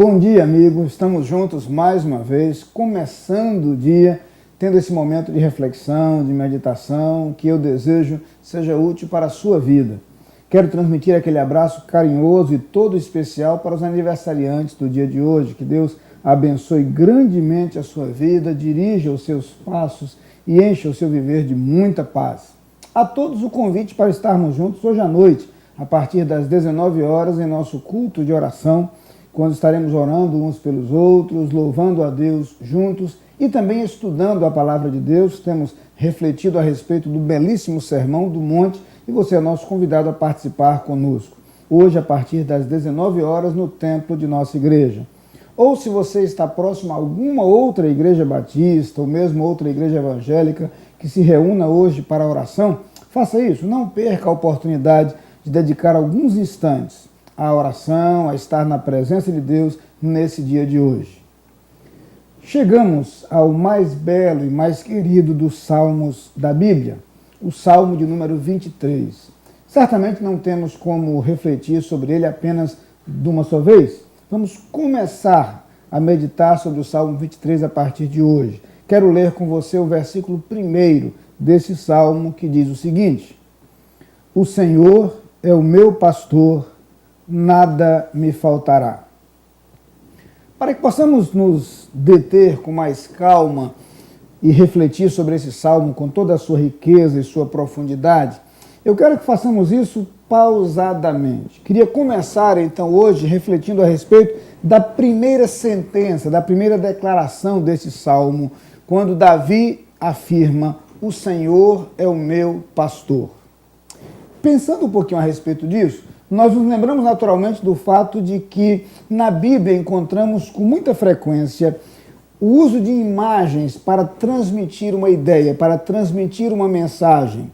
Bom dia, amigos. Estamos juntos mais uma vez, começando o dia, tendo esse momento de reflexão, de meditação, que eu desejo seja útil para a sua vida. Quero transmitir aquele abraço carinhoso e todo especial para os aniversariantes do dia de hoje. Que Deus abençoe grandemente a sua vida, dirija os seus passos e encha o seu viver de muita paz. A todos o convite para estarmos juntos hoje à noite, a partir das 19 horas, em nosso culto de oração, quando estaremos orando uns pelos outros, louvando a Deus juntos e também estudando a palavra de Deus. Temos refletido a respeito do belíssimo Sermão do Monte e você é nosso convidado a participar conosco. Hoje, a partir das 19 horas, no templo de nossa igreja. Ou se você está próximo a alguma outra igreja batista ou mesmo outra igreja evangélica que se reúna hoje para a oração, faça isso, não perca a oportunidade de dedicar alguns instantes à oração, a estar na presença de Deus nesse dia de hoje. Chegamos ao mais belo e mais querido dos salmos da Bíblia, o Salmo de número 23. Certamente não temos como refletir sobre ele apenas de uma só vez. Vamos começar a meditar sobre o Salmo 23 a partir de hoje. Quero ler com você o versículo 1 desse salmo, que diz o seguinte: O Senhor é o meu pastor, nada me faltará. Para que possamos nos deter com mais calma e refletir sobre esse salmo com toda a sua riqueza e sua profundidade, eu quero que façamos isso pausadamente. Queria começar então hoje refletindo a respeito da primeira sentença, da primeira declaração desse salmo, quando Davi afirma: o Senhor é o meu pastor. Pensando um pouquinho a respeito disso, nós nos lembramos naturalmente do fato de que na Bíblia encontramos com muita frequência o uso de imagens para transmitir uma ideia, para transmitir uma mensagem.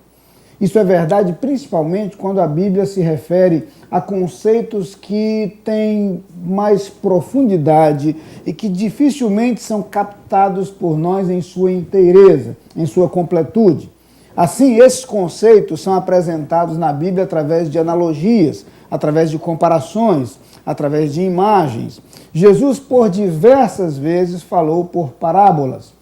Isso é verdade principalmente quando a Bíblia se refere a conceitos que têm mais profundidade e que dificilmente são captados por nós em sua inteireza, em sua completude. Assim, esses conceitos são apresentados na Bíblia através de analogias, através de comparações, através de imagens. Jesus, por diversas vezes, falou por parábolas.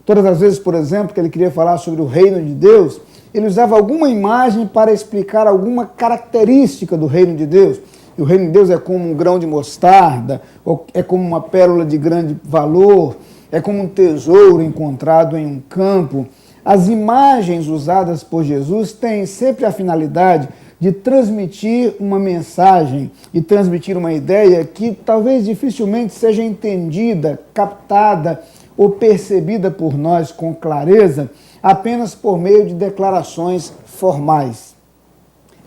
Todas as vezes, por exemplo, que ele queria falar sobre o reino de Deus, ele usava alguma imagem para explicar alguma característica do reino de Deus. E o reino de Deus é como um grão de mostarda, ou é como uma pérola de grande valor, é como um tesouro encontrado em um campo. As imagens usadas por Jesus têm sempre a finalidade de transmitir uma mensagem e transmitir uma ideia que talvez dificilmente seja entendida, captada ou percebida por nós com clareza apenas por meio de declarações formais.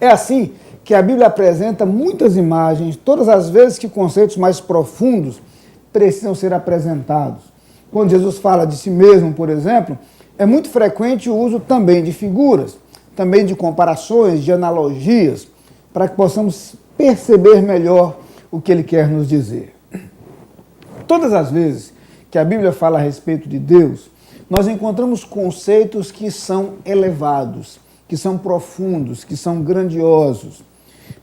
É assim que a Bíblia apresenta muitas imagens todas as vezes que conceitos mais profundos precisam ser apresentados. Quando Jesus fala de si mesmo, por exemplo, é muito frequente o uso também de figuras, também de comparações, de analogias, para que possamos perceber melhor o que ele quer nos dizer. Todas as vezes que a Bíblia fala a respeito de Deus, nós encontramos conceitos que são elevados, que são profundos, que são grandiosos.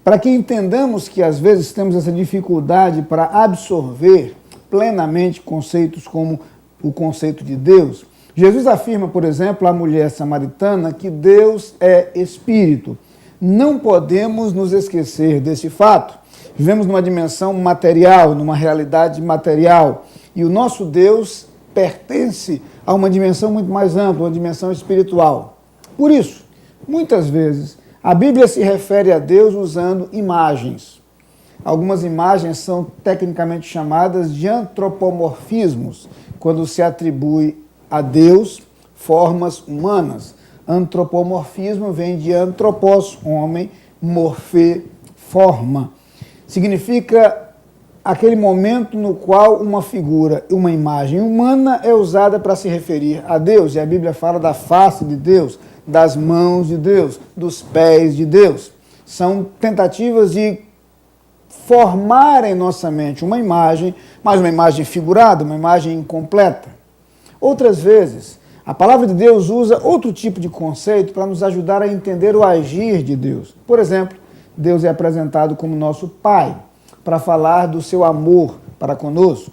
Para que entendamos que às vezes temos essa dificuldade para absorver plenamente conceitos como o conceito de Deus, Jesus afirma, por exemplo, à mulher samaritana que Deus é espírito. Não podemos nos esquecer desse fato. Vivemos numa dimensão material, numa realidade material, e o nosso Deus pertence a uma dimensão muito mais ampla, uma dimensão espiritual. Por isso, muitas vezes, a Bíblia se refere a Deus usando imagens. Algumas imagens são tecnicamente chamadas de antropomorfismos, quando se atribui a Deus formas humanas. Antropomorfismo vem de antropos, homem, morfê, forma. Significa aquele momento no qual uma figura, uma imagem humana é usada para se referir a Deus. E a Bíblia fala da face de Deus, das mãos de Deus, dos pés de Deus. São tentativas de formar em nossa mente uma imagem, mas uma imagem figurada, uma imagem incompleta. Outras vezes, a palavra de Deus usa outro tipo de conceito para nos ajudar a entender o agir de Deus. Por exemplo, Deus é apresentado como nosso Pai, para falar do seu amor para conosco.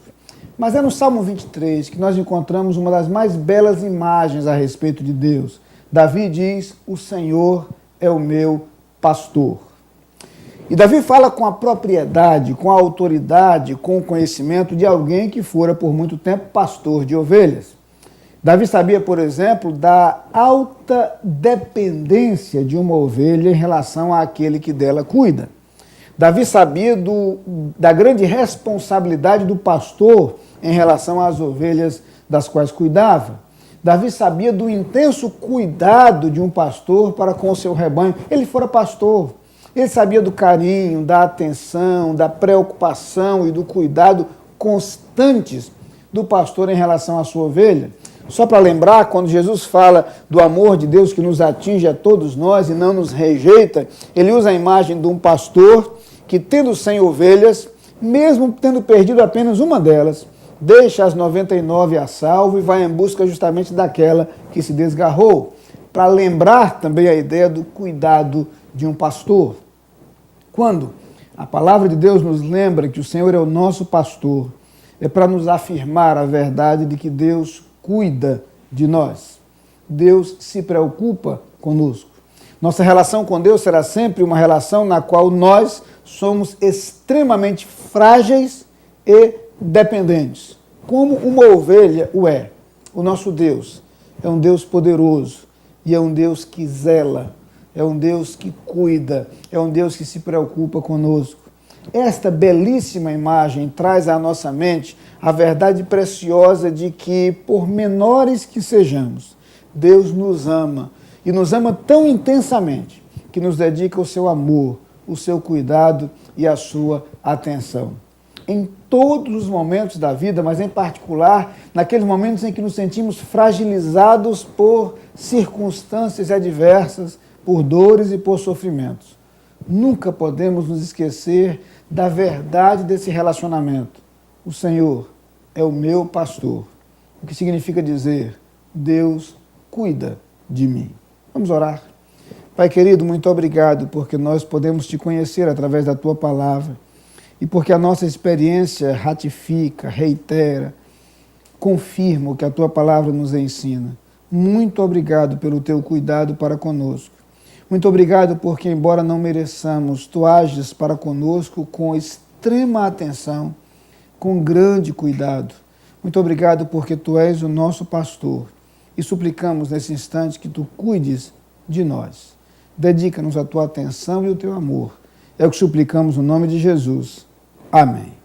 Mas é no Salmo 23 que nós encontramos uma das mais belas imagens a respeito de Deus. Davi diz: o Senhor é o meu pastor. E Davi fala com a propriedade, com a autoridade, com o conhecimento de alguém que fora por muito tempo pastor de ovelhas. Davi sabia, por exemplo, da alta dependência de uma ovelha em relação àquele que dela cuida. Davi sabia da grande responsabilidade do pastor em relação às ovelhas das quais cuidava. Davi sabia do intenso cuidado de um pastor para com o seu rebanho. Ele fora pastor. Ele sabia do carinho, da atenção, da preocupação e do cuidado constantes do pastor em relação à sua ovelha. Só para lembrar, quando Jesus fala do amor de Deus que nos atinge a todos nós e não nos rejeita, ele usa a imagem de um pastor que, tendo 100 ovelhas, mesmo tendo perdido apenas uma delas, deixa as 99 a salvo e vai em busca justamente daquela que se desgarrou, para lembrar também a ideia do cuidado de um pastor. Quando a palavra de Deus nos lembra que o Senhor é o nosso pastor, é para nos afirmar a verdade de que Deus cuida de nós. Deus se preocupa conosco. Nossa relação com Deus será sempre uma relação na qual nós somos extremamente frágeis e dependentes, como uma ovelha o é. O nosso Deus é um Deus poderoso e é um Deus que zela, é um Deus que cuida, é um Deus que se preocupa conosco. Esta belíssima imagem traz à nossa mente a verdade preciosa de que, por menores que sejamos, Deus nos ama, e nos ama tão intensamente que nos dedica o seu amor, o seu cuidado e a sua atenção. Em todos os momentos da vida, mas em particular naqueles momentos em que nos sentimos fragilizados por circunstâncias adversas, por dores e por sofrimentos. Nunca podemos nos esquecer da verdade desse relacionamento. O Senhor é o meu pastor, o que significa dizer: Deus cuida de mim. Vamos orar. Pai querido, muito obrigado porque nós podemos te conhecer através da tua palavra e porque a nossa experiência ratifica, reitera, confirma o que a tua palavra nos ensina. Muito obrigado pelo teu cuidado para conosco. Muito obrigado porque, embora não mereçamos, tu ages para conosco com extrema atenção, com grande cuidado. Muito obrigado porque tu és o nosso pastor e suplicamos nesse instante que tu cuides de nós. Dedica-nos a tua atenção e o teu amor. É o que suplicamos no nome de Jesus. Amém.